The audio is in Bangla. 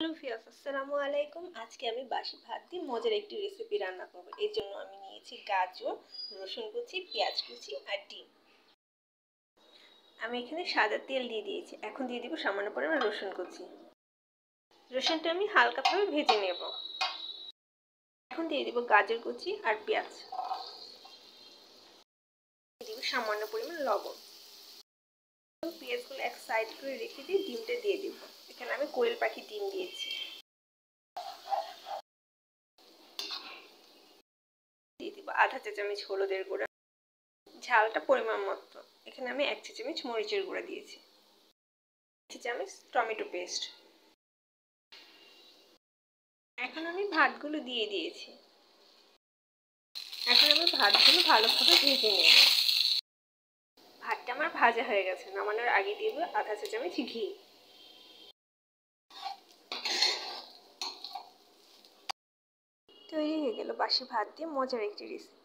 হ্যালো ফিয়াস, আসসালামু আলাইকুম। আজকে আমি বাসি ভাত দিয়ে মজার একটি রেসিপি রান্না করব। এর জন্য আমি নিয়েছি গাজর, রসুন কুচি, পেঁয়াজ কুচি আর ডিম। আমি এখানে সাদা তেল দিয়ে দিয়েছি। এখন দিয়ে দিব সামান্য পরিমাণ রসুন কুচি। রসুনটা আমি হালকাভাবে ভেজে নেব। এখন দিয়ে দিব গাজর কুচি আর পেঁয়াজ। দিয়ে দিব সামান্য পরিমাণ লবণ। পেঁয়াজগুলো এক সাইড করে রেখে দিয়ে ডিমটা দিয়ে দিব। এখানে আমি কোয়েল পাখি ডিম দিয়েছি। দিয়ে দিব আধা চা চামচ হলুদের গুঁড়া, ঝালটা পরিমাণ মতো। এখানে আমি 1 চা চামচ মরিচের গুঁড়া দিয়েছি, 1 চা চামচ টমেটো পেস্ট। এখন আমি ভাতগুলো দিয়ে দিয়েছি। এখন আমি ভাতগুলো ভালোভাবে ভেজে নেব। ভাতটা আমার ভাজা হয়ে গেছে। নামানোর আগে দিয়ে দেবো আধা চা চামচ ঘি। তৈরি হয়ে গেল বাসি ভাত দিয়ে মজার একটি রেসিপি।